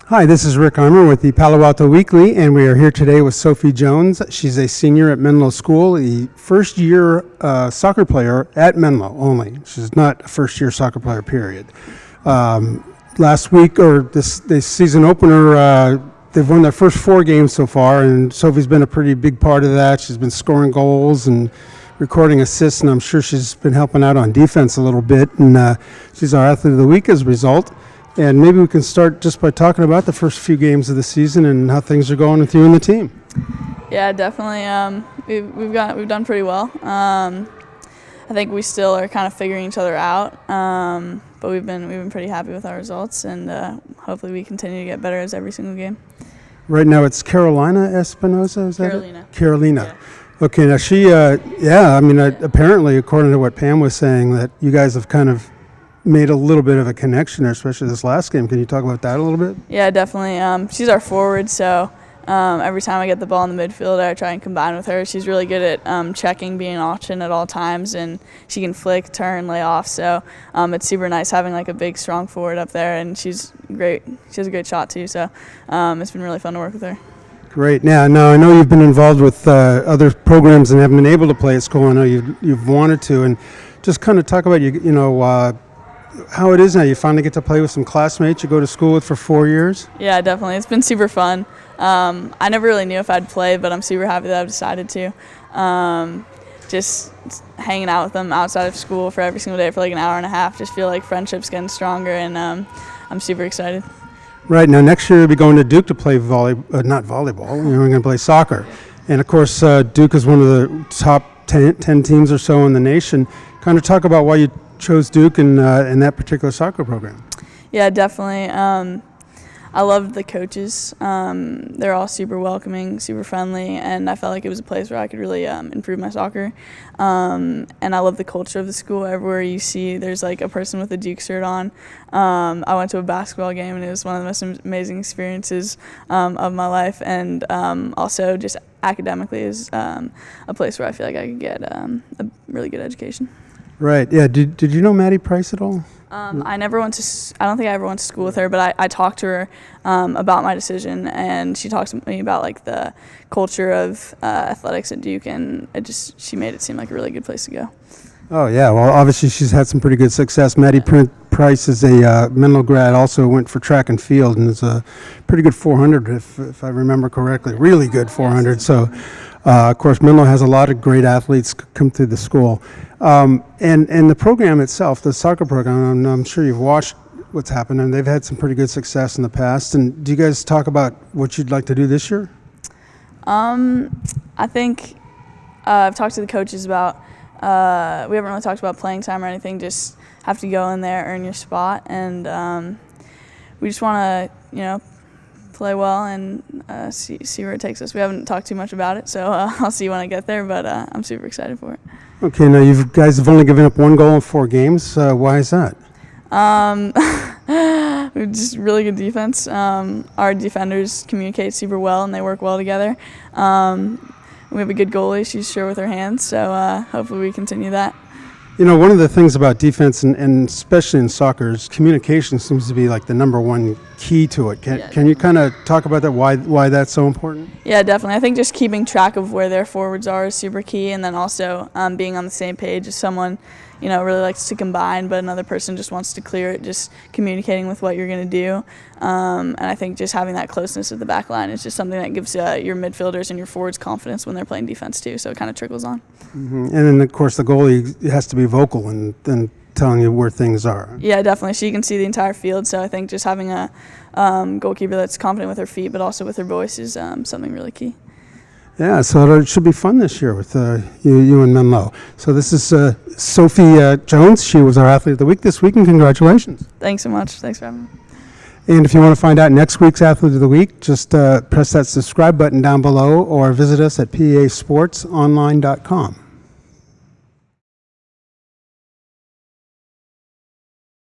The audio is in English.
Hi, this is Rick Eymer with the Palo Alto Weekly, and we are here today with Sophie Jones. She's a senior at Menlo School, the first-year soccer player at Menlo only. She's not a first-year soccer player, period. Last week, or this season opener, they've won their first 4 games so far, and Sophie's been a pretty big part of that. She's been scoring goals and recording assists, and I'm sure she's been helping out on defense a little bit, and she's our Athlete of the Week as a result. And maybe we can start just by talking about the first few games of the season and how things are going with you and the team. Yeah, definitely. We've done pretty well. I think we still are kind of figuring each other out, but we've been pretty happy with our results, and hopefully we continue to get better as every single game. Right now it's Karolina Espinosa, is that Karolina. it? Karolina. Yeah. Okay, now she, apparently according to what Pam was saying, that you guys have kind of made a little bit of a connection there, especially this last game. Can you talk about that a little bit? Yeah, definitely. She's our forward, so every time I get the ball in the midfield, I try and combine with her. She's really good at checking, being option at all times, and she can flick, turn, lay off. So it's super nice having like a big, strong forward up there, and she's great. She has a great shot too, so it's been really fun to work with her. Great. Now I know you've been involved with other programs and haven't been able to play at school. I know you've wanted to, and just kind of talk about how it is now. You finally get to play with some classmates you go to school with for 4 years? Yeah, definitely. It's been super fun. I never really knew if I'd play, but I'm super happy that I've decided to. Just hanging out with them outside of school for every single day for like an hour and a half, just feel like friendship's getting stronger, and I'm super excited. Right. Now next year you'll be going to Duke to play not volleyball. You're going to play soccer. And of course Duke is one of the top 10 teams or so in the nation. Kind of talk about why you chose Duke in that particular soccer program. Yeah, definitely. I loved the coaches. They're all super welcoming, super friendly, and I felt like it was a place where I could really improve my soccer. And I love the culture of the school. Everywhere you see, there's like a person with a Duke shirt on. I went to a basketball game, and it was one of the most amazing experiences of my life. And also just academically is a place where I feel like I could get a really good education. Right. Yeah. Did you know Maddie Price at all? I don't think I ever went to school with her, but I talked to her about my decision, and she talked to me about like the culture of athletics at Duke, and she made it seem like a really good place to go. Oh yeah. Well, obviously she's had some pretty good success. Maddie Price is a Menlo grad, also went for track and field, and is a pretty good 400 if I remember correctly. Really good 400. So. Of course, Menlo has a lot of great athletes come through the school. And the program itself, the soccer program, I'm sure you've watched what's happened, and they've had some pretty good success in the past. And do you guys talk about what you'd like to do this year? I think I've talked to the coaches about, we haven't really talked about playing time or anything, just have to go in there, earn your spot, and we just want to, play well and see where it takes us. We haven't talked too much about it, so I'll see when I get there, but I'm super excited for it. Okay, now you guys have only given up 1 goal in 4 games. Why is that? We have just really good defense. Our defenders communicate super well, and they work well together. We have a good goalie. She's sure with her hands, so hopefully we continue that. One of the things about defense, and especially in soccer, is communication seems to be like the number one key to it. Can you kind of talk about that, why that's so important? Yeah, definitely. I think just keeping track of where their forwards are is super key, and then also being on the same page. If someone really likes to combine, but another person just wants to clear it, just communicating with what you're going to do. And I think just having that closeness at the back line is just something that gives your midfielders and your forwards confidence when they're playing defense too, so it kind of trickles on. Mm-hmm. And then, of course, the goalie has to be vocal and telling you where things are. Yeah, definitely. She can see the entire field, so I think just having a goalkeeper that's confident with her feet but also with her voice is something really key. Yeah, so it should be fun this year with you and Menlo. So this is Sophie Jones. She was our Athlete of the Week this week, and congratulations. Thanks so much. Thanks for having me. And if you want to find out next week's Athlete of the Week, just press that subscribe button down below or visit us at pasportsonline.com.